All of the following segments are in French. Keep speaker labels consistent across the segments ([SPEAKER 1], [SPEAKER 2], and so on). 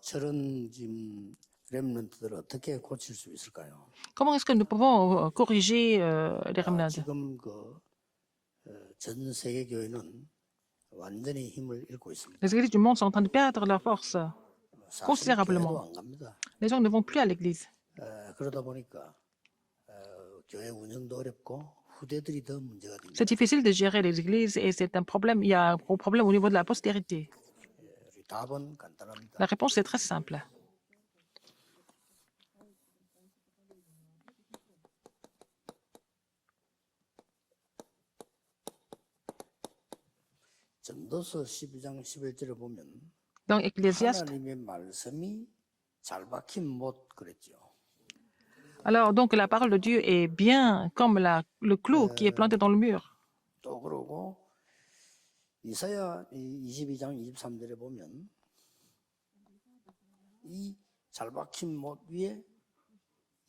[SPEAKER 1] 저런 지금 렘넌트들을 어떻게 고칠 수 있을까요?
[SPEAKER 2] Comment est-ce que nous pouvons corriger les remnants?
[SPEAKER 1] 지금 전 세계 교회는 완전히 힘을 잃고 있습니다.
[SPEAKER 2] Les églises du monde sont en train de perdre leur force
[SPEAKER 1] 사실
[SPEAKER 2] considérablement.
[SPEAKER 1] 교회도 안 갑니다.
[SPEAKER 2] Les gens ne vont plus à l'église.
[SPEAKER 1] 그러다 보니까 교회 운영도 어렵고 후대들이 더 문제가 됩니다.
[SPEAKER 2] C'est difficile de gérer les églises et c'est un problème. Il y a un gros problème au niveau de la postérité.
[SPEAKER 1] 우리 답은 간단합니다.
[SPEAKER 2] La réponse est très simple.
[SPEAKER 1] 전도서 12장 11절에 보면
[SPEAKER 2] Dans Ecclésiaste,
[SPEAKER 1] 하나님의 말씀이 잘 박힌 못 그랬죠.
[SPEAKER 2] alors donc la parole de Dieu est bien comme le clou qui est planté dans le mur.
[SPEAKER 1] 또 그러고 이사야 22장 23절에 보면 이 잘 박힌 못 위에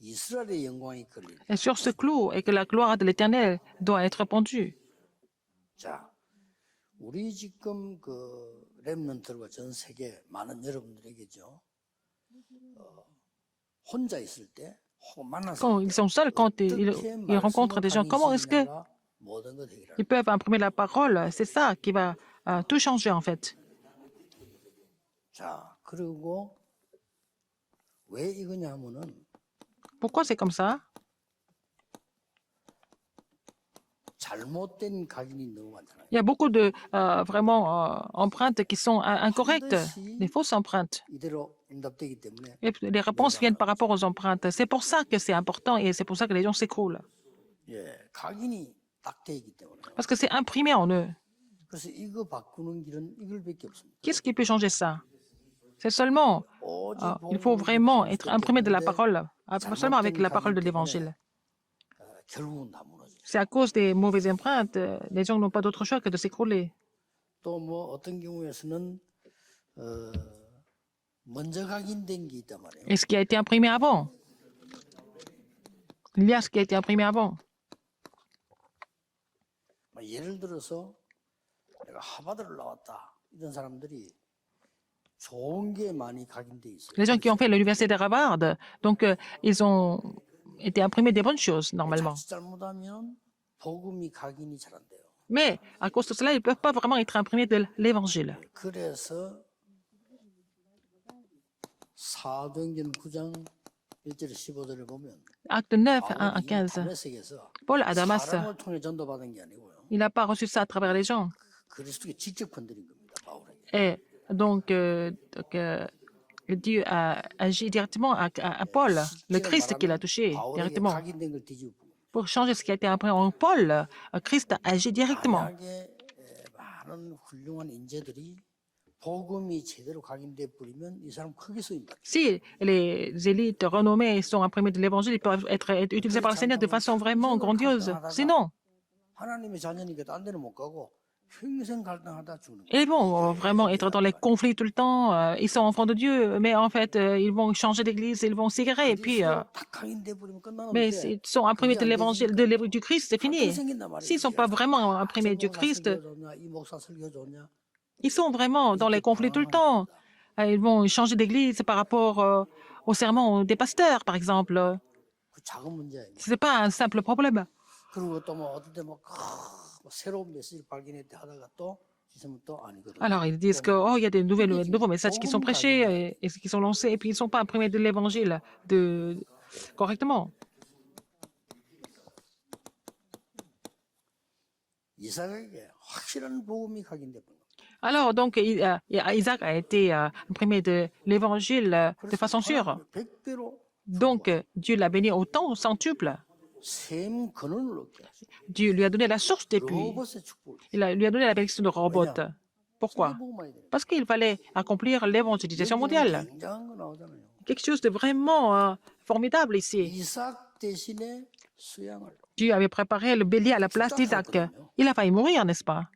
[SPEAKER 1] 이스라엘의 영광이 걸리는.
[SPEAKER 2] Et sur ce clou, et que la gloire de l'Éternel doit être répandue.
[SPEAKER 1] 자, 우리 지금 렘넌트들과 전 세계 많은 여러분들에게죠. 혼자 있을 때 혹은 만나서
[SPEAKER 2] Quand ils sont seuls, quand ils rencontrent des gens, comment est-ce qu'ils peuvent imprimer la parole? C'est ça qui va tout changer en fait.
[SPEAKER 1] 자, 그리고 왜 이거냐 하면은
[SPEAKER 2] Pourquoi c'est comme ça?
[SPEAKER 1] 잘못된 각인이 너무 많잖아요.
[SPEAKER 2] Il y a beaucoup de vraiment empreintes qui sont incorrectes, des fausses empreintes.
[SPEAKER 1] 이대로 응답되기 때문에
[SPEAKER 2] Et les réponses viennent par rapport aux empreintes. C'est pour ça que c'est important et c'est pour ça que les gens s'écroulent.
[SPEAKER 1] 예, 각인이 딱 돼 있기 때문에.
[SPEAKER 2] Parce que c'est imprimé en eux.
[SPEAKER 1] 그래서 이거 바꾸는 길은 이걸밖에 없습니다.
[SPEAKER 2] Qu'est-ce qui peut changer ça? C'est seulement, il faut vraiment être imprimé de la parole, pas seulement avec la parole de l'Évangile.
[SPEAKER 1] 결국은 다 무너져.
[SPEAKER 2] C'est à cause des mauvaises empreintes, les gens n'ont pas d'autre choix que de s'écrouler.
[SPEAKER 1] 또 어떤 경우에서는 먼저 각인된 게 있단 말이에요.
[SPEAKER 2] Et ce qui a été imprimé avant? Il y a ce qui a été imprimé avant.
[SPEAKER 1] 예를 들어서 내가 하버드를 나왔다 이런 사람들이 좋은 게 많이 각인돼 있어요.
[SPEAKER 2] Les gens qui ont fait l'université de Harvard, donc ils ont été imprimés des bonnes choses normalement.
[SPEAKER 1] 자칫 잘못하면 복음이 각인이 잘 안 돼요.
[SPEAKER 2] Mais à cause de cela, ils ne peuvent pas vraiment être imprimés de l'évangile.
[SPEAKER 1] 그래서 사도행전 9장 1절 15절에 보면
[SPEAKER 2] Acte 9, 1 à 15.
[SPEAKER 1] 다메섹에서
[SPEAKER 2] Paul à Damas,
[SPEAKER 1] 사람을 통해 전도받은 게 아니고요.
[SPEAKER 2] il n'a pas reçu ça à travers les gens.
[SPEAKER 1] 그리스도께 직접 건드린 겁니다. 바울에게.
[SPEAKER 2] Et donc, Dieu a agi directement à Paul, le Christ qui l'a touché
[SPEAKER 1] 바울에게
[SPEAKER 2] directement.
[SPEAKER 1] 각인된 걸 뒤집어 본 거예요.
[SPEAKER 2] Pour changer ce qui a été imprimé en Paul, Christ a agi directement.
[SPEAKER 1] 만약에 많은 훌륭한 인재들이 복음이 제대로 각인돼 버리면 이 사람 크게 쓰임 받죠.
[SPEAKER 2] Si les élites renommées sont imprimées de l'évangile, ils peuvent être utilisés par le Seigneur de façon vraiment grandiose. Sinon,
[SPEAKER 1] 하나님의 자녀니까 딴 데는 못 가고 평생 갈등하다 죽는 거예요.
[SPEAKER 2] ils vont vraiment être dans les conflits tout le temps. Ils sont enfants de Dieu, mais en fait, ils vont changer d'église, ils vont s'égarer. Et puis,
[SPEAKER 1] 다 각인돼 버리면
[SPEAKER 2] mais
[SPEAKER 1] 끝나는데
[SPEAKER 2] s'ils sont imprimés de l'évangile, du Christ, c'est fini. S'ils ne sont pas vraiment imprimés du Christ,
[SPEAKER 1] 이 목사 설교 좋냐?
[SPEAKER 2] ils sont vraiment dans les conflits tout le temps. Ils vont changer d'église par rapport au sermon des pasteurs, par exemple.
[SPEAKER 1] 그 작은 문제야.
[SPEAKER 2] Ce n'est pas un simple problème.
[SPEAKER 1] 그리고 또 어떨 때 새로운 메시지를 발견했다 하다가 또 있으면 또 아니거든.
[SPEAKER 2] Alors, ils disent que, oh, il y a des nouveaux messages qui sont prêchés et qui sont lancés, et puis ils ne sont pas imprimés de l'évangile correctement.
[SPEAKER 1] 이삭에게 확실한 복음이 각인돼 버린 거야.
[SPEAKER 2] Alors, donc, Isaac a été imprimé de l'évangile de façon sûre.
[SPEAKER 1] 100배로
[SPEAKER 2] Donc, Dieu l'a béni autant au centuple.
[SPEAKER 1] 샘 근원을 얻게 하시.
[SPEAKER 2] Dieu lui a donné la source des puits.
[SPEAKER 1] 로봇의 축복을.
[SPEAKER 2] Lui a donné la bénédiction de robot. Pourquoi?
[SPEAKER 1] 복음만이 돼.
[SPEAKER 2] Parce qu'il fallait accomplir l'évangélisation mondiale.
[SPEAKER 1] 굉장한 거 나오잖아요.
[SPEAKER 2] Quelque chose de vraiment formidable ici.
[SPEAKER 1] 이삭 대신에 수양을.
[SPEAKER 2] Dieu avait préparé le bélier à la place d'Isaac. Il a failli mourir, n'est-ce pas?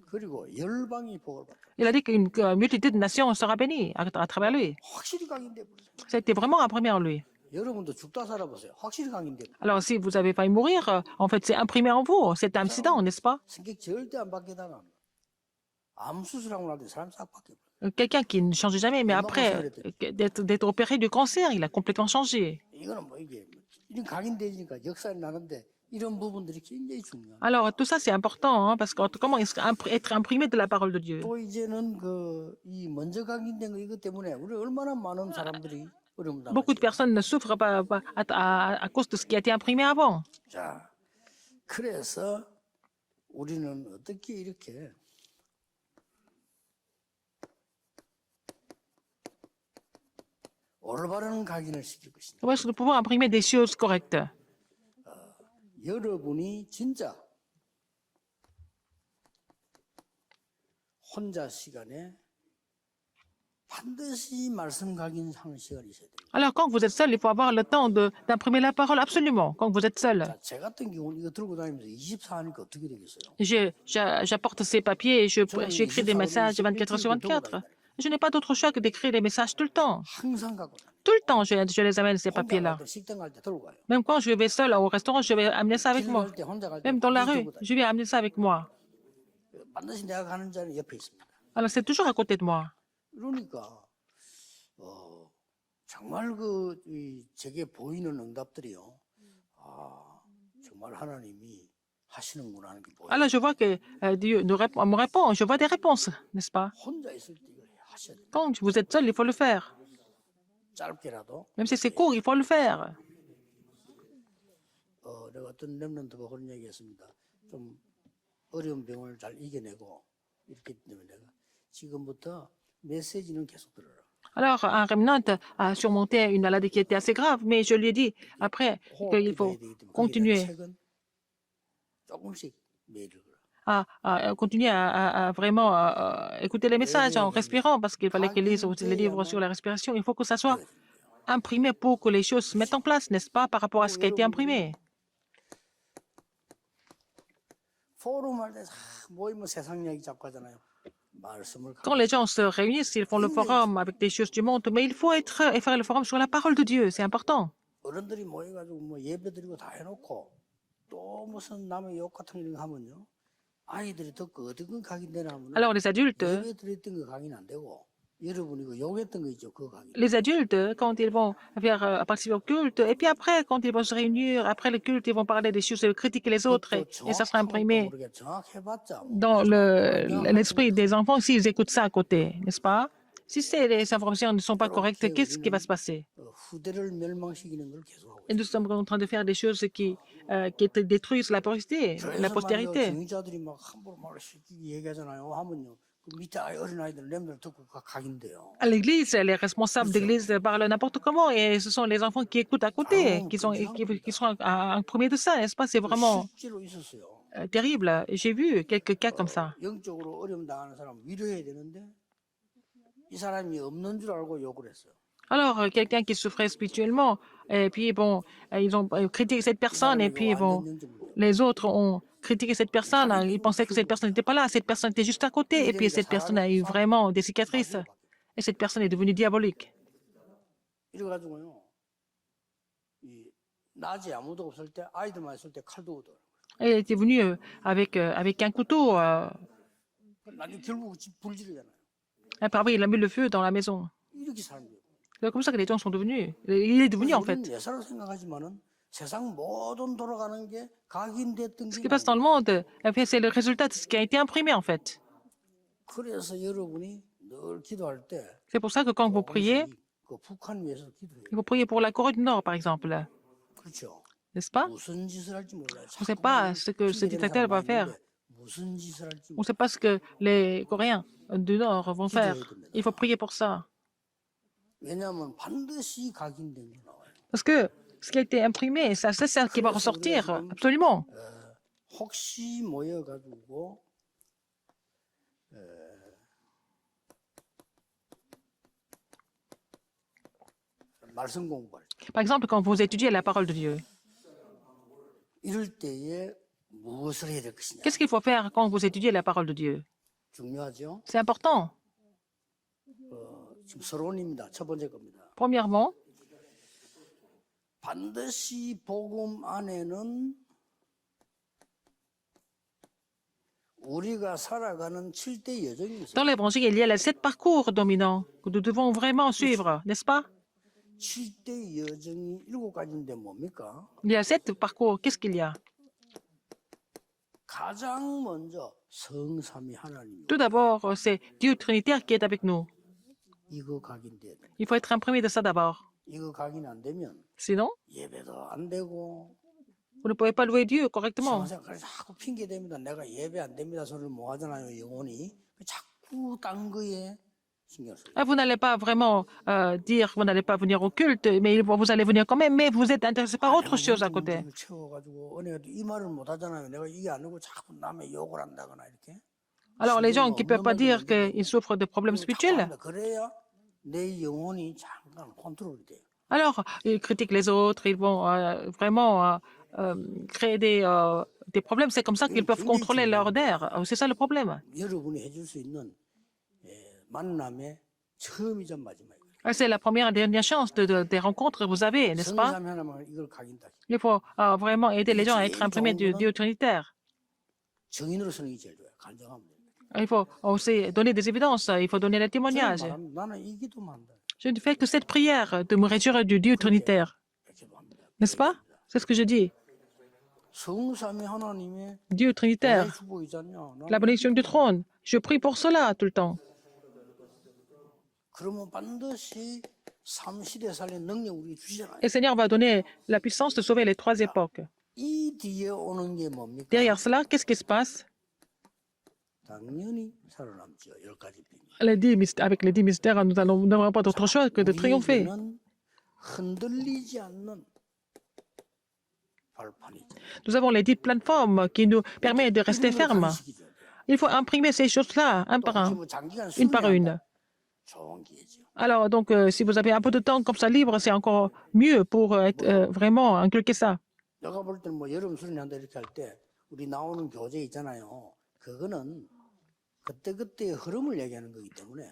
[SPEAKER 1] 그리고 열방이 복을 받다.
[SPEAKER 2] Il a dit qu'une multitude de nations sera bénie à travers lui.
[SPEAKER 1] 확실히 각인돼 버렸어요.
[SPEAKER 2] Ça a été vraiment imprimé en lui.
[SPEAKER 1] 여러분도 죽다 살아보세요. 확실히 각인돼 버렸어요.
[SPEAKER 2] Alors, si vous avez failli mourir, en fait, c'est imprimé en vous. C'est un incident, n'est-ce pas?
[SPEAKER 1] 성격 절대 안 바뀌다가 암 수술하고 나서 사람 싹 바뀌어요.
[SPEAKER 2] Quelqu'un qui ne changeait jamais, mais après d'être opéré du cancer, il a complètement changé.
[SPEAKER 1] 이거는 뭐 이게 이런 각인되니까 역사에 나는데 이런 부분들이 굉장히 중요해요.
[SPEAKER 2] Alors, tout ça, c'est important, hein, parce que comment être imprimé de la parole de Dieu?
[SPEAKER 1] 또 이제는 이 먼저 각인된 거 이것 때문에 우리 얼마나 많은 사람들이 어려움
[SPEAKER 2] Beaucoup de
[SPEAKER 1] 당하지.
[SPEAKER 2] personnes ne souffrent pas à cause de ce qui a été imprimé avant.
[SPEAKER 1] 자, 그래서 우리는 어떻게 이렇게 올바른 각인을 시킬 것인가?
[SPEAKER 2] Comment est-ce que nous pouvons imprimer des choses correctes?
[SPEAKER 1] 여러분이 진짜 혼자 시간에 반드시 말씀 각인하는 시간이 있어야 돼요.
[SPEAKER 2] Alors, quand vous êtes seul, il faut avoir le temps d'imprimer la parole, absolument, quand vous êtes seul.
[SPEAKER 1] 자, 제 같은 경우는 이거 들고 다니면서 24하니까 어떻게 되겠어요?
[SPEAKER 2] J'apporte ces papiers et j'écris des messages 24 heures sur 24. Je n'ai pas d'autre choix que d'écrire des messages tout le temps.
[SPEAKER 1] 항상 갖고 다녀요.
[SPEAKER 2] Tout le temps, je les amène, ces
[SPEAKER 1] 혼자
[SPEAKER 2] papiers-là.
[SPEAKER 1] 갈 때, 식당 갈 때 들고 가요.
[SPEAKER 2] Même quand je vais seul au restaurant, je vais amener ça avec
[SPEAKER 1] 길
[SPEAKER 2] moi.
[SPEAKER 1] 갈 때, 혼자 갈 때
[SPEAKER 2] Même dans la
[SPEAKER 1] 반드시
[SPEAKER 2] rue,
[SPEAKER 1] 들고 다녀요.
[SPEAKER 2] je vais amener ça avec moi.
[SPEAKER 1] 반드시 내가 가는 자는 옆에 있습니다.
[SPEAKER 2] Alors, c'est toujours à côté de moi.
[SPEAKER 1] 그러니까 정말 제게 보이는 응답들이요. 아, 정말 하나님이 하시는구나 하는 게 보여요.
[SPEAKER 2] Alors, je vois que Dieu me répond. Je vois des réponses, n'est-ce pas?
[SPEAKER 1] 혼자 있을 때 이걸 하셔야 돼요.
[SPEAKER 2] Quand vous êtes seul, il faut le faire.
[SPEAKER 1] 짧게라도.
[SPEAKER 2] Même si c'est court, il faut le faire.
[SPEAKER 1] 내가 어떤 렘넌트가 그런 얘기했습니다. 좀 어려운 병을 잘 이겨내고 이렇게 되면 내가 지금부터 메시지는 계속 들어라.
[SPEAKER 2] Alors, un remnant a surmonté une maladie qui était assez grave, mais je lui ai dit après qu'il
[SPEAKER 1] 호흡도
[SPEAKER 2] faut
[SPEAKER 1] 돼야 되기 때문에 거기다
[SPEAKER 2] continuer
[SPEAKER 1] 책은 조금씩 매일 읽어라.
[SPEAKER 2] continuer à vraiment écouter les messages en respirant, parce qu'il fallait qu'il lise aussi les livres sur la respiration. Il faut que ça soit imprimé pour que les choses se mettent en place, n'est-ce pas, par rapport à ce qui a été imprimé.
[SPEAKER 1] 포럼 할 때 모이면 세상 얘기 자꾸 하잖아요. 말씀을
[SPEAKER 2] Quand les gens se réunissent, ils font le forum avec des choses du monde, mais il faut faire le forum sur la parole de Dieu, c'est important.
[SPEAKER 1] 어른들이 모여가지고 뭐 예배드리고 다 해놓고 또 무슨 남의 욕 같은 거 하면요. 아이들이 듣고 어떤 각인되나 하면
[SPEAKER 2] Alors les adultes,
[SPEAKER 1] 예배드렸던 거 각인 안 되고 여러분이 그 욕했던 거 있죠. 그거 각인.
[SPEAKER 2] les adultes, quand ils vont faire participer au culte, et puis après, quand ils vont se réunir, après le culte, ils vont parler des choses, critiquer les autres, et ça sera imprimé dans l'esprit des enfants s'ils écoutent ça à côté, n'est-ce pas? Si les informations ne sont pas correctes, qu'est-ce qui va se passer?
[SPEAKER 1] 후대를 멸망시키는 걸 계속하고
[SPEAKER 2] Et nous sommes en train de faire des choses qui détruisent la postérité.
[SPEAKER 1] 증자들이 막 함부로 말을 시키기 얘기하잖아요. 하면요. 그 밑에 어린 아이들 렘들 듣고 각인돼요.
[SPEAKER 2] À l'église, les responsables d'église parlent n'importe comment et ce sont les enfants qui écoutent à côté, qui sont imprimés de ça, n'est-ce pas? C'est vraiment
[SPEAKER 1] 실제로 있었어요.
[SPEAKER 2] terrible. J'ai vu quelques cas comme ça.
[SPEAKER 1] 영적으로 어려움 당하는 사람 위로해야 되는데 이 사람이 없는 줄 알고 욕을 했어요.
[SPEAKER 2] Alors, quelqu'un qui souffrait spirituellement, et puis bon, ils ont critiqué cette personne, et puis bon, les autres ont critiqué cette personne, ils pensaient que cette personne n'était pas là, cette personne était juste à côté, et puis cette personne a eu vraiment des cicatrices, et cette personne est devenue diabolique.
[SPEAKER 1] 이래가지고요, 낮에 아무도 없을 때 아이들만 있을 때 칼도 오더라고요.
[SPEAKER 2] Elle était venue avec un couteau,
[SPEAKER 1] 나중에 결국 집 불지르잖아요.
[SPEAKER 2] et puis après, il a mis le feu dans la maison.
[SPEAKER 1] 이렇게 사는 거예요.
[SPEAKER 2] C'est comme ça que les gens sont devenus. Il est devenu en fait.
[SPEAKER 1] 우리는 예사로 생각하지만은 세상 모든 돌아가는 게 각인됐던
[SPEAKER 2] Ce
[SPEAKER 1] 게
[SPEAKER 2] qui passe dans le monde, c'est le résultat de ce qui a été imprimé en fait.
[SPEAKER 1] 그래서 여러분이 늘 기도할 때
[SPEAKER 2] C'est pour ça que quand vous priez,
[SPEAKER 1] 그 북한 위해서 기도해요.
[SPEAKER 2] il faut prier pour la Corée du Nord, par exemple.
[SPEAKER 1] 그렇죠.
[SPEAKER 2] N'est-ce pas?
[SPEAKER 1] 무슨 짓을 할지 몰라요.
[SPEAKER 2] On ne sait pas ce que ce dictateur va faire.
[SPEAKER 1] 무슨 짓을 할지
[SPEAKER 2] On ne sait pas ce que les Coréens du Nord vont faire. Il faut prier pour ça.
[SPEAKER 1] 왜냐하면 반드시 각인된 게 나와요.
[SPEAKER 2] Parce que ce qui a été imprimé, c'est ça qui va ressortir, absolument.
[SPEAKER 1] 혹시 모여가지고 말씀 공부할 때
[SPEAKER 2] Par exemple, quand vous étudiez la parole de Dieu,
[SPEAKER 1] 이럴 때에 무엇을 해야 될 것이냐.
[SPEAKER 2] qu'est-ce qu'il faut faire quand vous étudiez la parole de Dieu?
[SPEAKER 1] 중요하죠.
[SPEAKER 2] C'est important.
[SPEAKER 1] 지금 서론입니다. 첫 번째 겁니다.
[SPEAKER 2] Premièrement,
[SPEAKER 1] 반드시 복음 안에는 우리가 살아가는 7대 여정이 있어요.
[SPEAKER 2] Dans l'Évangile, il y a les 7 parcours dominants que nous devons vraiment suivre, n'est-ce pas?
[SPEAKER 1] 7대 여정이 7가지인데 뭡니까?
[SPEAKER 2] Il y a 7 parcours. Qu'est-ce qu'il y a?
[SPEAKER 1] 가장 먼저 성삼위 하나님
[SPEAKER 2] Tout d'abord, c'est Dieu Trinitaire qui est avec nous.
[SPEAKER 1] 이거 각인돼야 돼.
[SPEAKER 2] Il faut être imprégné de ça d'abord.
[SPEAKER 1] 이거 각인 안 되면
[SPEAKER 2] Sinon,
[SPEAKER 1] 예배도 안 되고
[SPEAKER 2] vous ne pouvez pas louer Dieu correctement.
[SPEAKER 1] 신앙생활 자꾸 핑계 댑니다. 내가 예배 안 됩니다 소리를 뭐 하잖아요. 영혼이 자꾸 딴 거에 신경 써요.
[SPEAKER 2] Vous n'allez pas vraiment dire que vous n'allez pas venir au culte, mais vous allez venir quand même, mais vous êtes intéressé par autre chose à côté.
[SPEAKER 1] 채워가지고 은혜가 이 말을 못 하잖아요. 내가 이게 아니고 자꾸 남의 욕을 한다거나 이렇게.
[SPEAKER 2] Alors, les gens qui ne peuvent pas dire qu'ils souffrent de problèmes spirituels,
[SPEAKER 1] 그래야 내 영혼이 잠깐 컨트롤이 돼요.
[SPEAKER 2] alors ils critiquent les autres, ils vont vraiment créer des problèmes. C'est comme ça qu'ils peuvent contrôler leur nerfs. C'est ça le problème.
[SPEAKER 1] 여러분이 해줄 수 있는 만남의 처음이자 마지막이에요.
[SPEAKER 2] C'est la première et dernière chance des rencontres que vous avez, n'est-ce pas?
[SPEAKER 1] 성삼위 하나만 이걸 각인다.
[SPEAKER 2] Il faut vraiment aider les gens à être imprimés du Dieu Trinitaire.
[SPEAKER 1] 정인으로 서는 게 제일 좋아요. 간증하면 돼요.
[SPEAKER 2] Il faut aussi donner des évidences, il faut donner des témoignages.
[SPEAKER 1] 나는 이 기도만 한다.
[SPEAKER 2] Je ne fais que cette prière de me réjouir du Dieu Trinitaire. N'est-ce pas? C'est ce que je dis.
[SPEAKER 1] 성삼위 하나님의
[SPEAKER 2] Dieu Trinitaire,
[SPEAKER 1] 축복이잖냐.
[SPEAKER 2] la bénédiction du trône. Je prie pour cela tout le temps.
[SPEAKER 1] 그러면 반드시 삼시대 살릴 능력 우리 주시잖아요.
[SPEAKER 2] Et le Seigneur va donner la puissance de sauver les 3 époques.
[SPEAKER 1] 이 뒤에 오는 게 뭡니까?
[SPEAKER 2] Derrière cela, qu'est-ce qui se passe?
[SPEAKER 1] 당연히 살아남죠. 10가지 비밀.
[SPEAKER 2] Avec les 10 mystères, nous n'aurons pas d'autre choix que de triompher.
[SPEAKER 1] 우리는 흔들리지 않는 발판이죠.
[SPEAKER 2] Nous avons les 10 plateformes qui nous permettent de rester fermes. Il faut imprimer ces choses-là, un par un, une par une.
[SPEAKER 1] 좋은 기회죠.
[SPEAKER 2] Alors, donc, si vous avez un peu de temps comme ça libre, c'est encore mieux pour être, vraiment inculquer ça.
[SPEAKER 1] 내가 볼 때는 뭐 여름 수련한다 이렇게 할 때 우리 나오는 교재 있잖아요. 그거는 그때그때의 흐름을 얘기하는 거기 때문에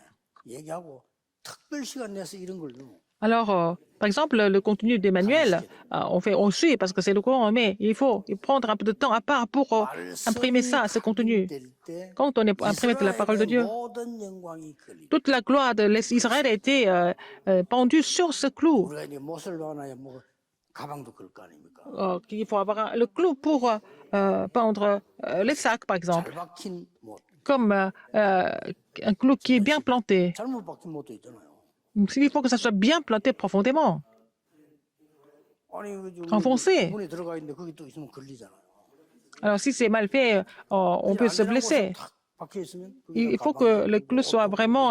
[SPEAKER 1] 얘기하고 특별 시간 내서 이런 걸
[SPEAKER 2] Alors, par exemple, le contenu des manuels, on suit parce que c'est le courant, mais il faut prendre un peu de temps à part pour imprimer ça, ce contenu. Quand on est imprimé de la parole de Dieu, toute la gloire d'Israël a été pendue sur ce clou.
[SPEAKER 1] 우리가 이제 못을 박아놔야 뭐 가방도 그럴 거 아닙니까?
[SPEAKER 2] Il faut avoir le clou pour pendre les sacs, par exemple,
[SPEAKER 1] 잘 박힌 못,
[SPEAKER 2] comme un clou qui est bien planté.
[SPEAKER 1] 잘못 박힌 못도 있잖아요.
[SPEAKER 2] Il faut que ça soit bien planté profondément,
[SPEAKER 1] 아니 우리
[SPEAKER 2] enfoncé.
[SPEAKER 1] 문에 들어가 있는데 거기 또 있으면 걸리잖아요.
[SPEAKER 2] Alors, si c'est mal fait, on peut se blesser.
[SPEAKER 1] 탁 박혀 있으면
[SPEAKER 2] Il faut que le clou soit vraiment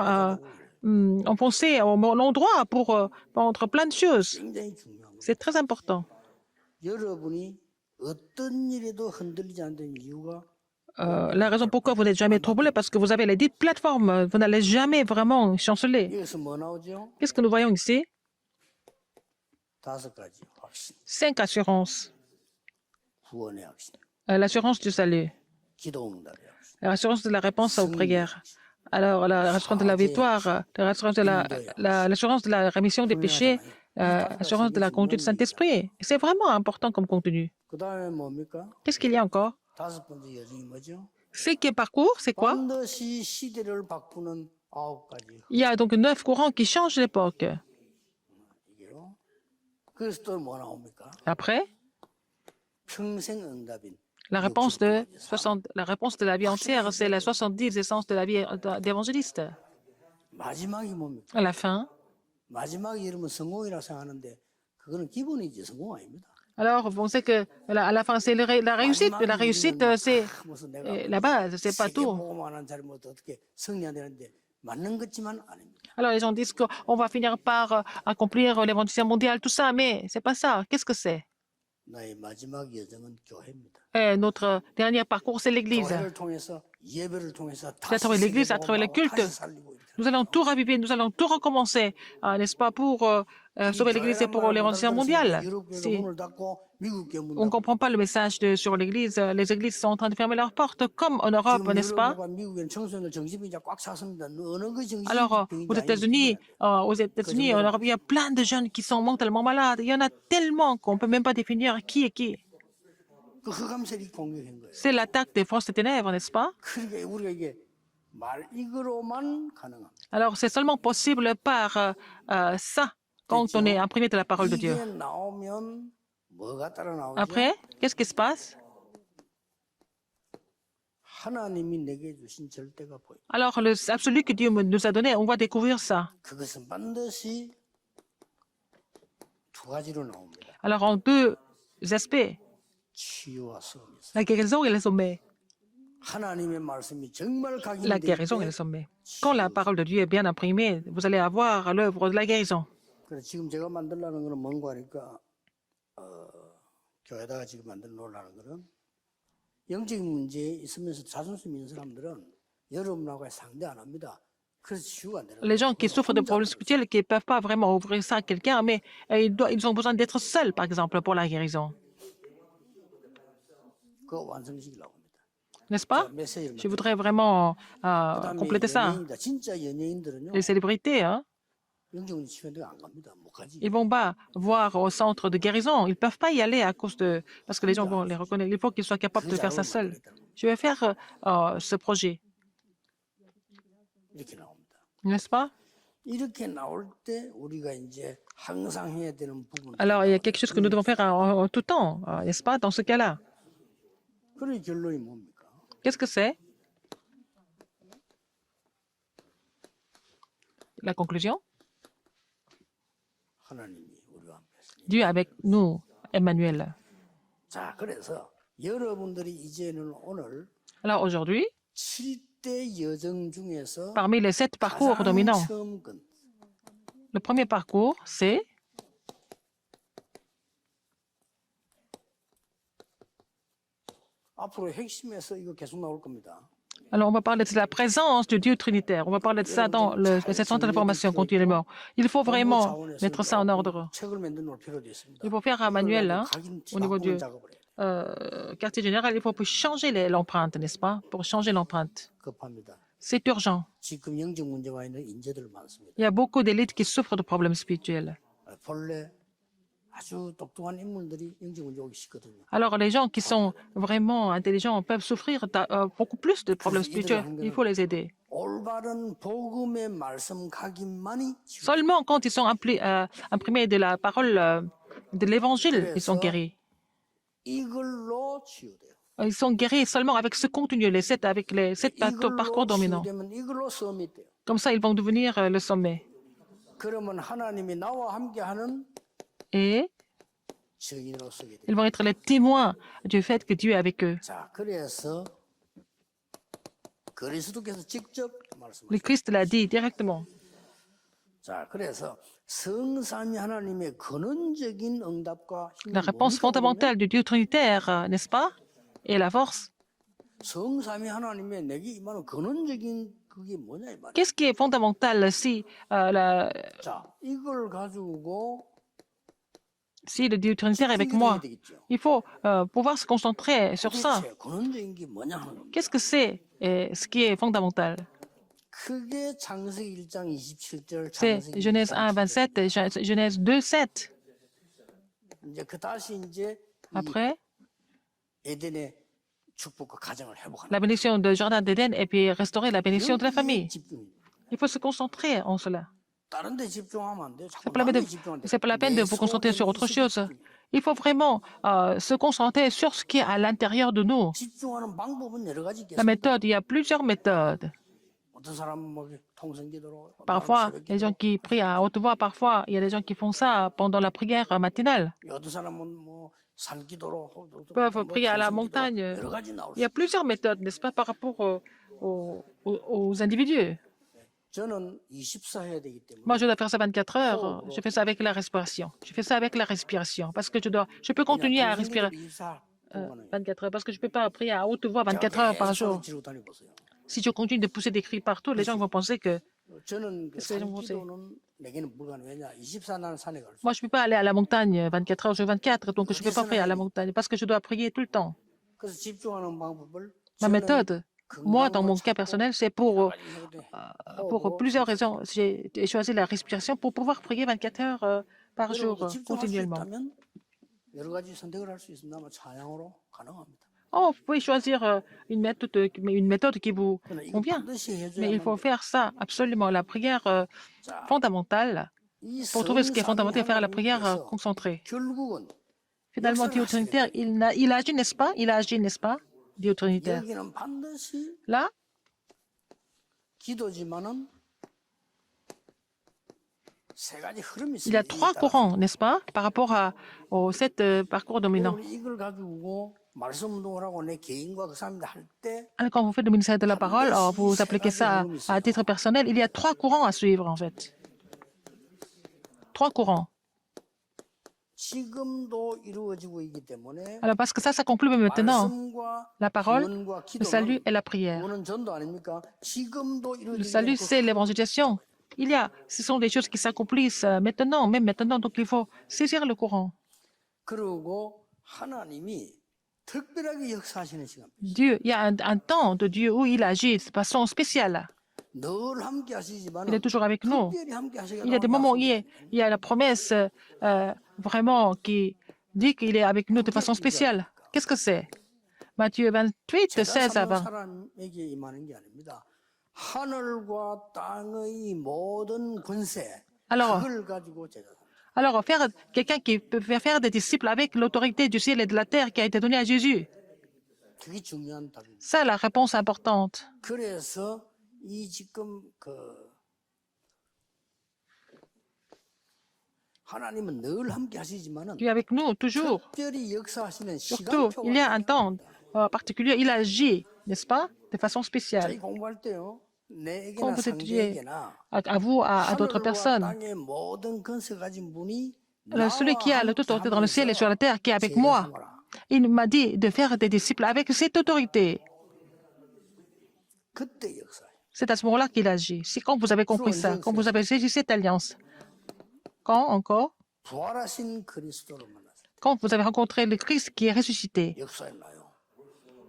[SPEAKER 2] enfoncé au bon endroit pour pendre plein de choses.
[SPEAKER 1] 굉장히 중요한 거예요.
[SPEAKER 2] C'est très important.
[SPEAKER 1] 여러분이 어떤 일에도 흔들리지 않는 이유가
[SPEAKER 2] La raison pourquoi vous n'êtes jamais troublé, parce que vous avez les 10 plateformes. Vous n'allez jamais vraiment chanceler.
[SPEAKER 1] 여기서 뭐 나오죠?
[SPEAKER 2] Qu'est-ce que nous voyons ici?
[SPEAKER 1] 5가지 확신,
[SPEAKER 2] 5 assurances.
[SPEAKER 1] 구원의 확신,
[SPEAKER 2] L'assurance du salut,
[SPEAKER 1] 기도 응답의 확신,
[SPEAKER 2] l'assurance de la réponse aux prières. Alors, l'assurance de la victoire, l'assurance de la rémission des péchés, l'assurance de la conduite du Saint-Esprit. C'est vraiment important comme contenu.
[SPEAKER 1] 그 다음에 뭡니까?
[SPEAKER 2] Qu'est-ce qu'il y a encore?
[SPEAKER 1] 5번째 여정이 뭐죠?
[SPEAKER 2] Cinquième parcours, c'est quoi?
[SPEAKER 1] 반드시 시대를 바꾸는 9가지.
[SPEAKER 2] Il y a donc 9 courants qui changent l'époque.
[SPEAKER 1] 이게요. 그래서 또 뭐 나옵니까?
[SPEAKER 2] Après,
[SPEAKER 1] 평생 응답인
[SPEAKER 2] la réponse de la vie entière, c'est la 70 essences de la vie d'évangéliste.
[SPEAKER 1] 마지막이 뭡니까?
[SPEAKER 2] À la fin,
[SPEAKER 1] 마지막이 이러면 성공이라고 생각하는데 그거는 기본이지 성공 아닙니다.
[SPEAKER 2] alors on sait que à la fin, c'est la réussite. La réussite, c'est
[SPEAKER 1] 무슨 내가
[SPEAKER 2] la base, c'est pas tout.
[SPEAKER 1] 보고만 한 자리 뭐 어떻게 승리해야 되는데 맞는 것지만 아닙니다.
[SPEAKER 2] Alors les gens disent qu'on va finir par accomplir l'évangile mondial, tout ça, mais c'est pas ça. Qu'est-ce que c'est?
[SPEAKER 1] 나의 마지막 여정은 교회입니다.
[SPEAKER 2] Notre dernier parcours, c'est l'Église.
[SPEAKER 1] 교회를 통해서 예배를 통해서
[SPEAKER 2] C'est à travers l'Église, à travers le culte. Nous allons tout raviver, nous allons tout recommencer, n'est-ce pas, pour sauver l'Église et pour l'évangile mondial. Si on ne comprend pas le message sur l'Église, les églises sont en train de fermer leurs portes, comme en Europe, n'est-ce pas? Alors, aux États-Unis, en Europe, il y a plein de jeunes qui sont mentalement malades. Il y en a tellement qu'on ne peut même pas définir qui est qui.
[SPEAKER 1] 그 흑암색이 공격한 거예요.
[SPEAKER 2] C'est l'attaque des forces des ténèbres, n'est-ce pas?
[SPEAKER 1] 그러니까 우리가 이게 말이거로만 가능합니다.
[SPEAKER 2] Alors, c'est seulement possible par ça, quand on est imprégné de la parole de Dieu.
[SPEAKER 1] 이게 나오면 뭐가 따라 나오죠?
[SPEAKER 2] Après, qu'est-ce qui se passe?
[SPEAKER 1] 하나님이 내게 주신 절대가 보여.
[SPEAKER 2] Alors, l'absolu que Dieu nous a donné, on va découvrir ça.
[SPEAKER 1] 그것은 반드시 두 가지로 나옵니다.
[SPEAKER 2] Alors, en deux aspects,
[SPEAKER 1] 치유와 성이 있어요.
[SPEAKER 2] la guérison et le sommet.
[SPEAKER 1] 하나님의 말씀이 정말
[SPEAKER 2] La guérison et le sommet. Quand la parole de Dieu est bien imprimée, vous allez avoir l'œuvre de la guérison.
[SPEAKER 1] 그래서 지금 제가 만들려는 거는 뭔가 하니까 교회다가 지금 만들어 놓으려는 거는 영적인 문제에 있으면서 자존심 있는 사람들은 여러분하고 상대 안 합니다. 그래서 치유가 안 되는
[SPEAKER 2] Les gens qui souffrent de problèmes spirituels, qui ne peuvent pas vraiment ouvrir ça à quelqu'un, mais ils ont besoin d'être seuls, par exemple, pour la guérison.
[SPEAKER 1] 그거 완성시키려고 합니다.
[SPEAKER 2] N'est-ce pas?
[SPEAKER 1] 메시지를
[SPEAKER 2] Je voudrais vraiment
[SPEAKER 1] 그다음에
[SPEAKER 2] compléter ça.
[SPEAKER 1] 연예인이다. 진짜 연예인들은요.
[SPEAKER 2] Les célébrités, hein,
[SPEAKER 1] 영적 문제 치유한데 안 갑니다. 못 가지.
[SPEAKER 2] ils vont pas voir au centre de guérison. Ils ne peuvent pas y aller à cause de... Parce que les gens vont les reconnaître. Il faut qu'ils soient capables de faire ça seuls. Je vais faire ce projet.
[SPEAKER 1] 이렇게 나옵니다.
[SPEAKER 2] N'est-ce pas?
[SPEAKER 1] 이렇게 나올 때 우리가 이제 항상 해야 되는 부분.
[SPEAKER 2] Alors, il y a quelque chose que nous devons faire en tout temps, n'est-ce pas, dans ce cas-là?
[SPEAKER 1] 그런 결론이 뭡니까?
[SPEAKER 2] Qu'est-ce que c'est? La conclusion?
[SPEAKER 1] 하나님이 우리와 함께 했습니다.
[SPEAKER 2] Dieu avec nous, Emmanuel.
[SPEAKER 1] 자, 그래서 여러분들이 이제는 오늘
[SPEAKER 2] Alors aujourd'hui,
[SPEAKER 1] 7대 여정 중에서
[SPEAKER 2] parmi les 7 parcours
[SPEAKER 1] 가장
[SPEAKER 2] dominants,
[SPEAKER 1] 처음 건
[SPEAKER 2] le premier parcours, c'est
[SPEAKER 1] 앞으로 핵심에서 이거 계속 나올 겁니다.
[SPEAKER 2] alors, on va parler de la présence du Dieu trinitaire. On va parler de ça dans le centre de l'information continuellement. Il faut vraiment mettre ça en ordre.
[SPEAKER 1] 책을 만들어 놓을 필요도 있습니다.
[SPEAKER 2] Il faut faire un manuel hein, au niveau du
[SPEAKER 1] 작업을 해요.
[SPEAKER 2] quartier général. Il faut changer l'empreinte, n'est-ce pas? Pour changer l'empreinte.
[SPEAKER 1] 급합니다.
[SPEAKER 2] C'est urgent.
[SPEAKER 1] 지금 영적 문제와 있는 인재들 많습니다.
[SPEAKER 2] Il y a beaucoup d'élites qui souffrent de problèmes spirituels.
[SPEAKER 1] 본래 아주 똑똑한 인물들이 영적 문제 오기 쉽거든요.
[SPEAKER 2] Alors, les gens qui sont vraiment intelligents peuvent souffrir beaucoup plus de problèmes spirituels. Il faut les aider.
[SPEAKER 1] 올바른 복음의 말씀 각인만이 치유.
[SPEAKER 2] Seulement quand ils sont imprimés de la parole de l'évangile, ils sont guéris.
[SPEAKER 1] 이걸로 치유돼요.
[SPEAKER 2] Ils sont guéris seulement avec ce contenu, avec les 7 parcours
[SPEAKER 1] 이걸로
[SPEAKER 2] dominants.
[SPEAKER 1] 치유되면 이걸로 썸이 돼요.
[SPEAKER 2] Comme ça, ils vont devenir le sommet.
[SPEAKER 1] 그러면 하나님이 나와 함께하는
[SPEAKER 2] Et
[SPEAKER 1] 증인으로 쓰게 돼요.
[SPEAKER 2] ils vont être les témoins du fait que Dieu est avec eux.
[SPEAKER 1] 자, 그래서 그리스도께서 직접 말씀하셨어요.
[SPEAKER 2] Le Christ l'a dit directement.
[SPEAKER 1] 자, 그래서 성삼위 하나님의 근원적인 응답과 힘이
[SPEAKER 2] La réponse
[SPEAKER 1] 뭡니까,
[SPEAKER 2] fondamentale du Dieu trinitaire, n'est-ce pas? Et la force.
[SPEAKER 1] 그러면? 성삼위 하나님의 내게 임하는 근원적인 그게 뭐냐 이 말이야.
[SPEAKER 2] Qu'est-ce qui est fondamental si,
[SPEAKER 1] 자, 이걸 가지고
[SPEAKER 2] si le Dieu trinitaire est avec moi?
[SPEAKER 1] 되겠죠.
[SPEAKER 2] Il faut pouvoir se concentrer sur ça.
[SPEAKER 1] 도대체 근원적인 게 뭐냐 하는 겁니다.
[SPEAKER 2] Qu'est-ce que c'est ce qui est fondamental?
[SPEAKER 1] 그게 창세기 1장 27절,
[SPEAKER 2] C'est
[SPEAKER 1] 창세기
[SPEAKER 2] Genèse 1, 27 et Genèse 2, 7.
[SPEAKER 1] 이제 그 다시 이제 이
[SPEAKER 2] Après,
[SPEAKER 1] 에덴의 축복과 가정을 회복하는
[SPEAKER 2] la bénédiction de Jardin d'Éden et puis restaurer la bénédiction de la famille.
[SPEAKER 1] 집중입니다.
[SPEAKER 2] Il faut se concentrer en cela.
[SPEAKER 1] 다른 데 집중하면 안 돼요. 자꾸
[SPEAKER 2] C'est pas la peine
[SPEAKER 1] 남에
[SPEAKER 2] de,
[SPEAKER 1] 집중하는데
[SPEAKER 2] c'est pas la peine de vous concentrer sur autre chose. Il faut vraiment se concentrer sur ce qui est à l'intérieur de nous.
[SPEAKER 1] 집중하는 방법은 여러 가지
[SPEAKER 2] La
[SPEAKER 1] 있겠습니다.
[SPEAKER 2] méthode, il y a plusieurs méthodes.
[SPEAKER 1] 어떤 사람은 뭐 통성기도로
[SPEAKER 2] Parfois, les gens qui prient à haute voix, parfois, il y a des gens qui font ça pendant la prière matinale.
[SPEAKER 1] 어떤 사람은 뭐 산기도로
[SPEAKER 2] Peuvent prier à la montagne.
[SPEAKER 1] 여러 가지 나올
[SPEAKER 2] Il y a plusieurs méthodes, n'est-ce pas, par rapport aux individus.
[SPEAKER 1] 저는 24 해야 되기 때문에
[SPEAKER 2] Moi, je dois faire ça 24 heures. Je fais ça avec la respiration. Je fais ça avec la respiration parce que je peux continuer à respirer 24 heures parce que je ne peux pas prier à haute voix 24 heures par jour. Si je continue de pousser des cris partout, les gens vont penser que
[SPEAKER 1] 저는 그
[SPEAKER 2] Qu'est-ce que vous pensez?
[SPEAKER 1] 산기도는 내게는 불가능. 왜냐 24날 산에 갈 수.
[SPEAKER 2] moi, je ne peux pas aller à la montagne 24 heures sur 24, donc je ne peux pas prier à la montagne parce que je dois prier tout le temps.
[SPEAKER 1] 그래서 집중하는 방법을
[SPEAKER 2] Ma
[SPEAKER 1] 저는
[SPEAKER 2] méthode, moi, dans mon cas personnel, c'est pour
[SPEAKER 1] pour
[SPEAKER 2] plusieurs raisons. J'ai choisi la respiration pour pouvoir prier 24 heures par jour continuellement.
[SPEAKER 1] 여러 가지 선택을 할 수 있습니다만 찬양으로 가능합니다.
[SPEAKER 2] Oh, vous pouvez choisir une méthode qui vous
[SPEAKER 1] 그러나 이거
[SPEAKER 2] convient.
[SPEAKER 1] 반드시
[SPEAKER 2] Mais il
[SPEAKER 1] 해줘야만
[SPEAKER 2] faut
[SPEAKER 1] 돼요.
[SPEAKER 2] faire ça absolument. La prière
[SPEAKER 1] 자,
[SPEAKER 2] fondamentale,
[SPEAKER 1] 이
[SPEAKER 2] pour trouver ce qui est
[SPEAKER 1] 성삼위
[SPEAKER 2] fondamental, faire la prière
[SPEAKER 1] 하나님께서
[SPEAKER 2] concentrée.
[SPEAKER 1] 결국은
[SPEAKER 2] Finalement,
[SPEAKER 1] 역사를
[SPEAKER 2] Dieu
[SPEAKER 1] 하시게
[SPEAKER 2] Trinitaire,
[SPEAKER 1] 됩니다.
[SPEAKER 2] il a agi, n'est-ce pas? Il a agi, n'est-ce pas? Dieu Trinitaire.
[SPEAKER 1] 여기는 반드시
[SPEAKER 2] Là,
[SPEAKER 1] 기도지만은 세 가지 흐름이
[SPEAKER 2] il y a
[SPEAKER 1] 있습니다.
[SPEAKER 2] trois courants, n'est-ce pas? Par rapport aux sept parcours dominants.
[SPEAKER 1] 여러분이 이걸 가지고 말씀 운동을 하고 내 개인과 그 사람들 할 때
[SPEAKER 2] Alors, quand vous faites le ministère de la parole, vous appliquez ça à titre personnel. Il y a trois courants à suivre, en fait. Trois courants.
[SPEAKER 1] 지금도 이루어지고 있기 때문에
[SPEAKER 2] Alors, parce que ça conclut même maintenant.
[SPEAKER 1] 말씀과
[SPEAKER 2] La parole,
[SPEAKER 1] 구원과
[SPEAKER 2] le salut
[SPEAKER 1] 기도는
[SPEAKER 2] et la prière.
[SPEAKER 1] 구원은 전도 아닙니까? 지금도
[SPEAKER 2] Le
[SPEAKER 1] 이루어지기
[SPEAKER 2] salut,
[SPEAKER 1] 때문에
[SPEAKER 2] c'est l'évangélisation. Ce sont des choses qui s'accomplissent maintenant, même maintenant, donc il faut saisir le courant.
[SPEAKER 1] 그리고 하나님이 특별하게 역사하시는 시간.
[SPEAKER 2] Dieu, il y a un temps de Dieu où il agit de façon spéciale.
[SPEAKER 1] 늘 함께 하시지만
[SPEAKER 2] Il est toujours avec nous.
[SPEAKER 1] 특별히 함께 하시게
[SPEAKER 2] Il y a des moments où il y a la promesse vraiment qui dit qu'il est avec nous de façon spéciale. Qu'est-ce que c'est? Matthieu 28, 16 à 20.
[SPEAKER 1] 사람에게 임하는 게 아닙니다. 하늘과 땅의 모든 권세
[SPEAKER 2] Alors,
[SPEAKER 1] 그걸 가지고 제자.
[SPEAKER 2] alors quelqu'un qui peut faire des disciples avec l'autorité du ciel et de la terre qui a été donnée à Jésus.
[SPEAKER 1] 그게 중요한 답입니다.
[SPEAKER 2] C'est la réponse importante.
[SPEAKER 1] 그래서 이 지금 하나님은 늘 함께 하시지만은
[SPEAKER 2] Dieu est avec nous toujours.
[SPEAKER 1] 특별히 역사하시는
[SPEAKER 2] Surtout, il y a un temps particulier. Il agit, n'est-ce pas, de façon spéciale.
[SPEAKER 1] 자기 공부할 때요. 내게나
[SPEAKER 2] Quand vous étudiez
[SPEAKER 1] 상대에게나
[SPEAKER 2] à vous, à d'autres
[SPEAKER 1] 하늘과
[SPEAKER 2] personnes,
[SPEAKER 1] 땅의 모든 권세 가진 분이
[SPEAKER 2] celui qui a l'autorité dans le ciel et sur la terre, qui est avec
[SPEAKER 1] 제자
[SPEAKER 2] moi,
[SPEAKER 1] 삼아라.
[SPEAKER 2] il m'a dit de faire des disciples avec cette autorité.
[SPEAKER 1] 그때 역사해.
[SPEAKER 2] C'est à ce moment-là qu'il agit. C'est quand vous avez compris ça, quand vous avez saisi cette alliance. Quand encore?
[SPEAKER 1] 부활하신 그리스도로 만났을 때
[SPEAKER 2] Quand vous avez rencontré le Christ qui est ressuscité.
[SPEAKER 1] 역사했나요?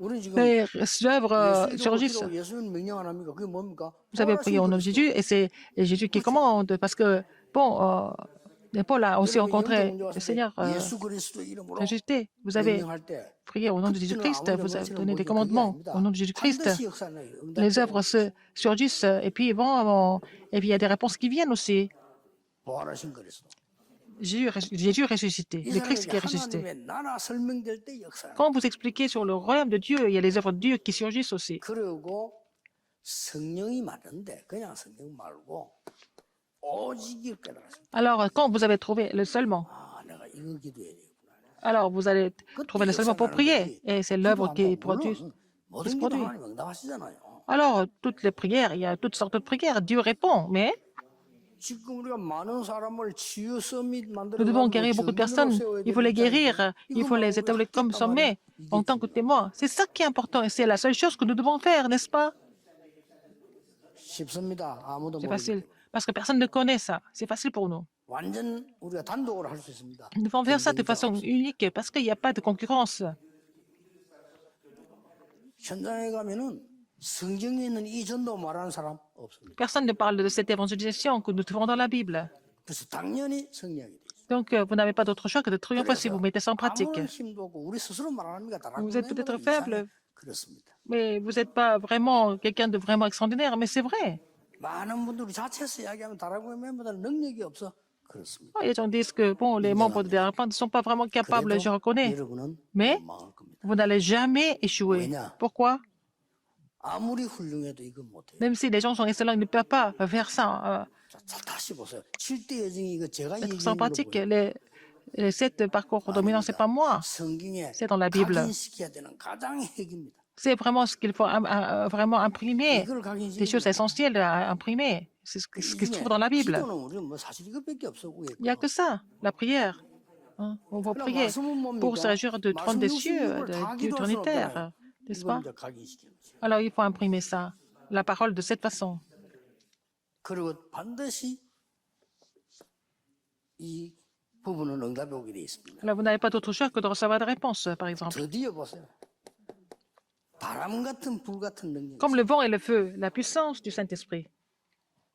[SPEAKER 1] 우리 지금
[SPEAKER 2] Les œuvres surgissent.
[SPEAKER 1] 예수님 명령 안 합니까? 그게 뭡니까?
[SPEAKER 2] Vous avez prié au nom de Jésus et c'est Jésus qui commande parce que, bon, Paul a aussi rencontré le Seigneur
[SPEAKER 1] 예수 그리스도 이름으로
[SPEAKER 2] ressuscité. Vous avez
[SPEAKER 1] 명령할 때
[SPEAKER 2] prié au nom de Jésus-Christ, vous avez donné des commandements au nom de Jésus-Christ.
[SPEAKER 1] 반드시 역사나요.
[SPEAKER 2] Les œuvres se surgissent et puis et puis il y a des réponses qui viennent aussi.
[SPEAKER 1] 부활하신 그리스도.
[SPEAKER 2] Jésus ressuscité,
[SPEAKER 1] 이
[SPEAKER 2] le Christ qui est
[SPEAKER 1] 사람에게
[SPEAKER 2] ressuscité.
[SPEAKER 1] 하나님의 나라 설명될 때 역사.
[SPEAKER 2] Quand vous expliquez sur le royaume de Dieu, il y a les œuvres de Dieu qui surgissent aussi.
[SPEAKER 1] 그리고 성령이 많은데 그냥 성령 말고 오직을 깨달았습니다.
[SPEAKER 2] Alors, quand vous avez trouvé le seulement,
[SPEAKER 1] 아, 내가 이거 기도해야 되겠구나.
[SPEAKER 2] alors vous allez trouver le seulement pour prier. Et c'est l'œuvre qui produit.
[SPEAKER 1] 모든
[SPEAKER 2] se
[SPEAKER 1] 기도
[SPEAKER 2] produit.
[SPEAKER 1] 하나님 응답하시잖아요.
[SPEAKER 2] Alors, toutes les prières, il y a toutes sortes de prières. Dieu répond, mais
[SPEAKER 1] 지금 우리가 많은 사람을 치유 서밋 만들어
[SPEAKER 2] nous devons guérir beaucoup de personnes. Il faut les guérir, il faut les établir comme sommets en tant que témoins. C'est ça qui est important et c'est la seule chose que nous devons faire, n'est-ce pas?
[SPEAKER 1] 쉽습니다. 아무도
[SPEAKER 2] C'est
[SPEAKER 1] 모르기
[SPEAKER 2] facile.
[SPEAKER 1] 때문에.
[SPEAKER 2] Parce que personne ne connaît ça. C'est facile pour nous.
[SPEAKER 1] 완전 우리가 단독으로 할 수 있습니다.
[SPEAKER 2] Nous devons faire ça de façon unique parce qu'il n'y a pas de concurrence.
[SPEAKER 1] 현장에 가면은 성경에 있는 이 전도 말하는 사람 없습니다.
[SPEAKER 2] Personne ne parle de cette évangélisation que nous trouvons dans la Bible.
[SPEAKER 1] 그래서 당연히 성령이 돼.
[SPEAKER 2] Donc, vous n'avez pas d'autre choix que de triompher si vous mettez ça en pratique.
[SPEAKER 1] 아무런 힘도 없고 우리 스스로 말합니까?
[SPEAKER 2] Vous êtes peut-être faible,
[SPEAKER 1] 그렇습니다.
[SPEAKER 2] mais vous n'êtes pas vraiment quelqu'un de vraiment extraordinaire, mais c'est vrai.
[SPEAKER 1] 많은 분들이 자체에서 이야기하면 다락방 멤버들은 능력이 없어. 그렇습니다.
[SPEAKER 2] Les gens disent que bon, les membres de Dérapin ne sont pas vraiment capables, je reconnais.
[SPEAKER 1] 여러분은
[SPEAKER 2] Mais
[SPEAKER 1] 못 망할 겁니다.
[SPEAKER 2] vous n'allez jamais échouer. Pourquoi?
[SPEAKER 1] 아무리 훌륭해도 이건 못해요.
[SPEAKER 2] Même si les gens sont excellents, ils ne peuvent pas faire ça.
[SPEAKER 1] 자, 다시 보세요. 7대 여정이 이거 제가
[SPEAKER 2] Être
[SPEAKER 1] 얘기한
[SPEAKER 2] sans
[SPEAKER 1] 걸로
[SPEAKER 2] pratique,
[SPEAKER 1] 보여요.
[SPEAKER 2] les sept parcours dominants, c'est pas moi.
[SPEAKER 1] 성경에
[SPEAKER 2] C'est dans la Bible.
[SPEAKER 1] 각인시켜야 되는 가장 핵입니다.
[SPEAKER 2] C'est vraiment ce qu'il faut vraiment imprimer.
[SPEAKER 1] 이걸
[SPEAKER 2] Des choses
[SPEAKER 1] 각인시키면
[SPEAKER 2] essentielles à imprimer. C'est ce qui se trouve dans la Bible.
[SPEAKER 1] 기도는 우리는 뭐 사실 이것밖에 없어.
[SPEAKER 2] Il n'y a que ça, la prière. Hein? On va prier pour se réjouir du trône des cieux, de Dieu trinitaire, n'est-ce pas?
[SPEAKER 1] 이걸 이제 각인시키는 거죠.
[SPEAKER 2] Alors il faut imprimer ça, la parole de cette façon.
[SPEAKER 1] 그리고 반드시 이 부분은 응답이 오게 돼 있습니다.
[SPEAKER 2] Alors vous n'avez pas d'autre choix que de recevoir des réponses, par exemple.
[SPEAKER 1] 드디어 보세요. 바람 같은 불 같은 능력.
[SPEAKER 2] Comme le vent et le feu, la puissance du Saint-Esprit.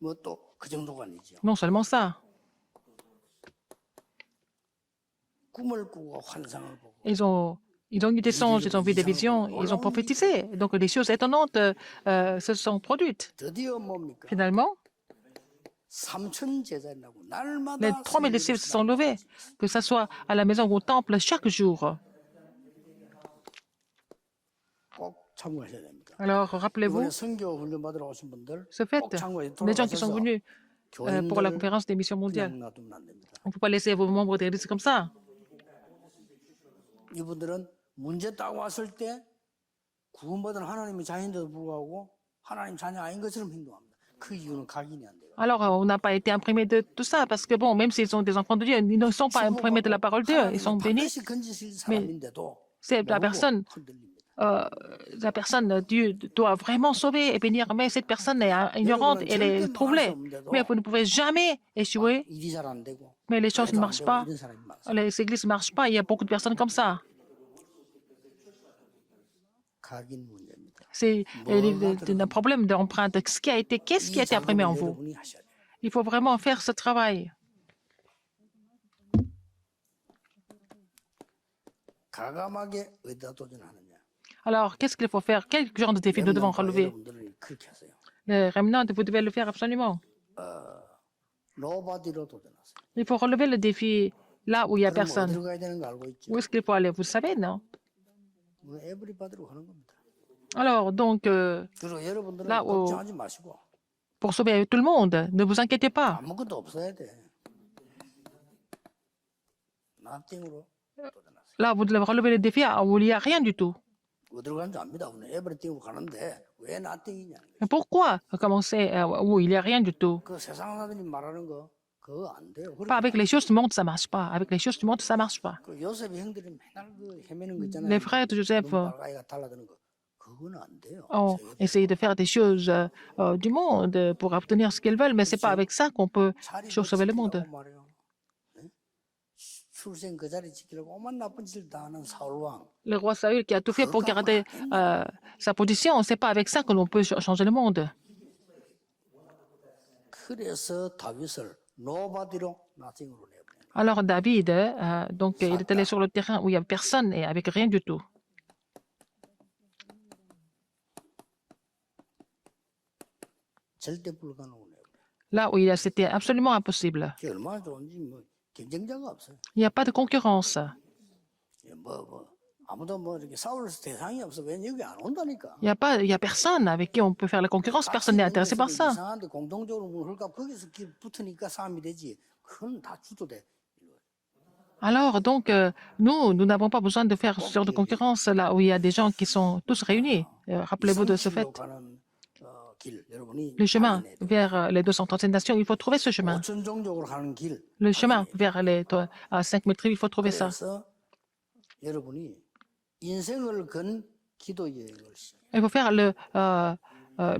[SPEAKER 1] 뭐또 그 정도가 아니죠.
[SPEAKER 2] Non seulement ça.
[SPEAKER 1] 꿈을 꾸고 환상을 보고
[SPEAKER 2] Ils ont eu des songes, ils ont vu des visions, ils ont prophétisé. Donc, des choses étonnantes se sont produites.
[SPEAKER 1] 드디어 뭡니까?
[SPEAKER 2] Finalement,
[SPEAKER 1] 3천 제자라고
[SPEAKER 2] les
[SPEAKER 1] 날마다
[SPEAKER 2] 3000 disciples se sont levés, que ce soit à la maison ou au temple, chaque jour.
[SPEAKER 1] 꼭 참고하셔야 됩니다.
[SPEAKER 2] Alors,
[SPEAKER 1] 이번에
[SPEAKER 2] rappelez-vous,
[SPEAKER 1] 선교 훈련 받으러 오신 분들
[SPEAKER 2] ce fait,
[SPEAKER 1] 꼭 참고해
[SPEAKER 2] les gens qui sont
[SPEAKER 1] 돌아가셔서
[SPEAKER 2] venus pour la
[SPEAKER 1] 교인들
[SPEAKER 2] conférence des missions mondiales,
[SPEAKER 1] 그냥 놔두면 안 됩니다.
[SPEAKER 2] on ne peut pas laisser vos membres d'Église comme ça.
[SPEAKER 1] 이분들은 문제 딱 왔을 때 구원받은 하나님의 자녀인데도 불구하고 하나님 자녀 아닌 것처럼 행동합니다. 그 이유는 각인이 안 돼요.
[SPEAKER 2] Alors, on n'a pas été imprimés de tout ça, parce que bon, même s'ils sont des enfants de Dieu, ils ne sont pas imprimés de la parole de Dieu, ils sont bénis.
[SPEAKER 1] 반드시 건지실 사람인데도
[SPEAKER 2] C'est
[SPEAKER 1] 너무 흔들립니다.
[SPEAKER 2] la personne, Dieu doit vraiment sauver et bénir, mais cette personne est ignorante, elle est troublée. Mais vous ne pouvez jamais échouer,
[SPEAKER 1] 일이 잘 안 되고
[SPEAKER 2] mais les choses ne
[SPEAKER 1] 일도 안
[SPEAKER 2] marchent
[SPEAKER 1] 되고
[SPEAKER 2] pas,
[SPEAKER 1] 이런 사람이 많습니다.
[SPEAKER 2] les églises ne marchent pas, il y a beaucoup de personnes comme ça.
[SPEAKER 1] 각인 문제입니다.
[SPEAKER 2] C'est un problème d'empreinte. Qu'est-ce qui a été imprimé en vous?
[SPEAKER 1] 여러분이 하셔야 돼요.
[SPEAKER 2] Il faut vraiment faire ce travail.
[SPEAKER 1] 가감하게 어디다 도전하느냐.
[SPEAKER 2] Alors, qu'est-ce qu'il faut faire? Quel genre de défi nous devons relever?
[SPEAKER 1] 여러분들은 그렇게 하세요.
[SPEAKER 2] Les remnants, vous devez le faire absolument.
[SPEAKER 1] 노바디로 도전하세요.
[SPEAKER 2] Il faut relever le défi là où il n'y a
[SPEAKER 1] 그럼
[SPEAKER 2] personne.
[SPEAKER 1] 어디로 가야 되는 거 알고 있죠?
[SPEAKER 2] Où est-ce qu'il faut aller? Vous le savez, non?
[SPEAKER 1] 에브리바디로 가는 겁니다.
[SPEAKER 2] Alors, donc,
[SPEAKER 1] 그리고 여러분들은
[SPEAKER 2] là où,
[SPEAKER 1] 걱정하지 마시고
[SPEAKER 2] pour sauver tout le monde, ne vous inquiétez pas.
[SPEAKER 1] 아무것도 없어야 돼. 나띵으로 도전하세요.
[SPEAKER 2] Là, vous devez relever le défi où il n'y a rien du tout.
[SPEAKER 1] 어디로 가는지 압니다. 오늘 에브리띵으로 가는데 왜 나띵이냐.
[SPEAKER 2] Mais pourquoi commencer où il n'y a rien du tout?
[SPEAKER 1] 그 세상 사람들이 말하는 거 그거 안 돼요.
[SPEAKER 2] Pas avec les choses du monde, ça ne marche pas. Avec les choses du monde, ça ne marche pas.
[SPEAKER 1] 그 요셉의 형들이 맨날 그 헤매는 거 있잖아요.
[SPEAKER 2] Les frères de Joseph
[SPEAKER 1] 눈발가이가 달라드는 거 그거는 안 돼요.
[SPEAKER 2] ont essayé de faire des choses du monde pour obtenir ce qu'ils veulent, mais ce n'est pas avec ça qu'on peut sauver le monde.
[SPEAKER 1] 말이에요. 출생 그 자리 지키려고 오만 나쁜 짓을 다 하는 사울 왕.
[SPEAKER 2] Le roi Saül qui a tout fait pour garder sa position, ce n'est pas avec ça que l'on peut changer le monde.
[SPEAKER 1] 그래서 다윗을 노바디로 나띵으로 내버려요.
[SPEAKER 2] Alors David, donc, il est allé sur le terrain où il n'y avait personne et avec rien du tout.
[SPEAKER 1] 절대 불가능으로 내버려요.
[SPEAKER 2] Là où c'était absolument impossible.
[SPEAKER 1] 그게 얼마나 좋은지 뭐 경쟁자가 없어요.
[SPEAKER 2] Il n'y a pas de concurrence.
[SPEAKER 1] 아무도 뭐 이렇게 싸울 대상이 없어. 왜 여기 안 온다니까.
[SPEAKER 2] Il y a personne avec qui on peut faire la concurrence. Personne n'est intéressé par ça.
[SPEAKER 1] 이상한데 공동적으로 뭐 그러니까 거기서 붙으니까 싸움이 되지. 그건 다 주도돼.
[SPEAKER 2] Alors, donc, nous n'avons pas besoin de faire ce genre de concurrence là où il y a des gens qui sont tous réunis. Rappelez-vous de ce fait. Le chemin vers les 237 nations, il faut trouver ce chemin. Le chemin vers les 5000 tribus, il faut trouver ça. Il faut faire le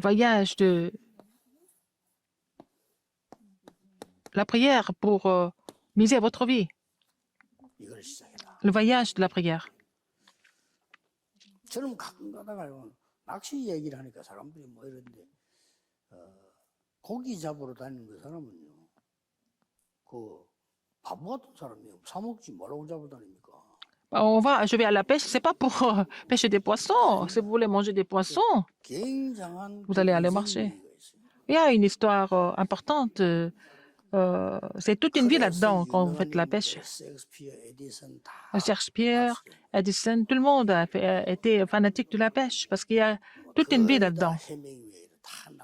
[SPEAKER 2] voyage de la prière pour miser votre vie. Le voyage de la prière.
[SPEAKER 1] 저는 가끔 가다가요 낚시 얘기를 하니까 사람들이 뭐 이런데 고기 잡으러 다니는 그 사람은요 그 바보 같은 사람이에요. 사 먹지 뭐라고 잡으러 다닙니까?
[SPEAKER 2] Je vais à la pêche, c'est pas pour pêcher des poissons. Si vous voulez manger des poissons, vous allez aller au marché. Il y a une histoire importante. C'est toute une vie là-dedans quand vous faites la pêche. Shakespeare, Edison, tout le monde a été fanatique de la pêche parce qu'il y a toute une vie là-dedans.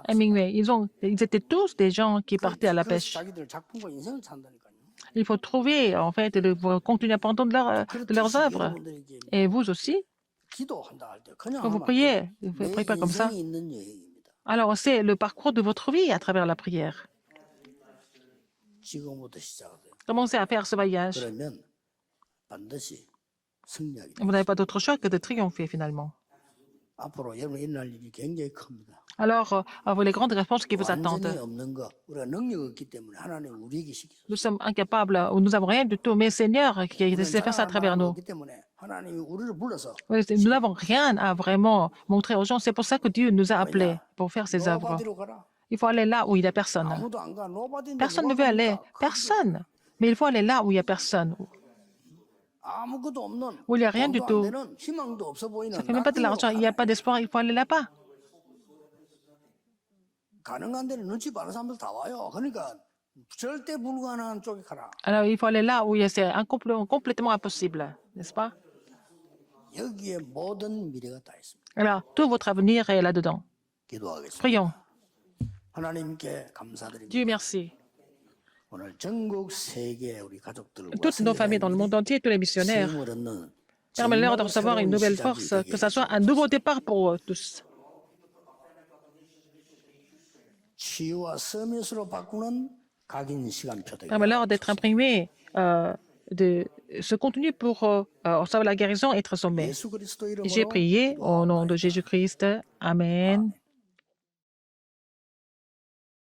[SPEAKER 2] Hemingway, ils étaient tous des gens qui partaient à la pêche. Il faut trouver en fait le contenu important de leurs œuvres. Et vous aussi, quand vous priez, vous ne priez pas comme ça. Alors c'est le parcours de votre vie à travers la prière. Commencez à faire ce voyage. Vous n'avez pas d'autre choix que de triompher finalement. Alors, vous les grandes réponses qui vous attendent. Nous sommes incapables, ou nous n'avons rien du tout, mais Seigneur qui a décidé de faire ça à travers nous. Nous n'avons rien à vraiment montrer aux gens. C'est pour ça que Dieu nous a appelés pour faire ses œuvres. Il faut aller là où il n'y a personne. Personne ne veut aller. Personne. Mais il faut aller là où il n'y a personne.
[SPEAKER 1] 아무것도 없는
[SPEAKER 2] où il n'y a rien du
[SPEAKER 1] 돈도 안
[SPEAKER 2] tout.
[SPEAKER 1] 되는 희망도 없어 보이는
[SPEAKER 2] Ça ne fait même pas de
[SPEAKER 1] 낙동으로
[SPEAKER 2] l'argent, il n'y a
[SPEAKER 1] 가라.
[SPEAKER 2] pas d'espoir, il faut aller là-bas.
[SPEAKER 1] 가능한 데는 눈치 빠른 사람들 다 와요. 그러니까 절대 불가능한 쪽에 가라.
[SPEAKER 2] Alors, il faut aller là où c'est complètement impossible, n'est-ce pas?
[SPEAKER 1] 여기에 모든 미래가 다 있습니다.
[SPEAKER 2] Alors, tout votre avenir est là-dedans.
[SPEAKER 1] 기도하겠습니다.
[SPEAKER 2] Prions.
[SPEAKER 1] 하나님께 감사드립니다.
[SPEAKER 2] Dieu merci.
[SPEAKER 1] 오늘 전국 세계 우리 가족들과
[SPEAKER 2] Toutes nos familles dans le monde entier, tous les missionnaires,
[SPEAKER 1] 수임을 얻는
[SPEAKER 2] permets-leur de
[SPEAKER 1] 정말
[SPEAKER 2] recevoir une
[SPEAKER 1] 새로운
[SPEAKER 2] nouvelle
[SPEAKER 1] 시작이
[SPEAKER 2] force,
[SPEAKER 1] 되게
[SPEAKER 2] que ça soit un nouveau départ pour eux tous.
[SPEAKER 1] 치유와 서밋으로 바꾸는 각인 시간표 되게
[SPEAKER 2] Permets-leur d'être imprimés de ce contenu pour recevoir la guérison et être sommés.
[SPEAKER 1] 예수 그리스도
[SPEAKER 2] J'ai
[SPEAKER 1] 이름으로
[SPEAKER 2] prié au nom de Jésus-Christ. Amen.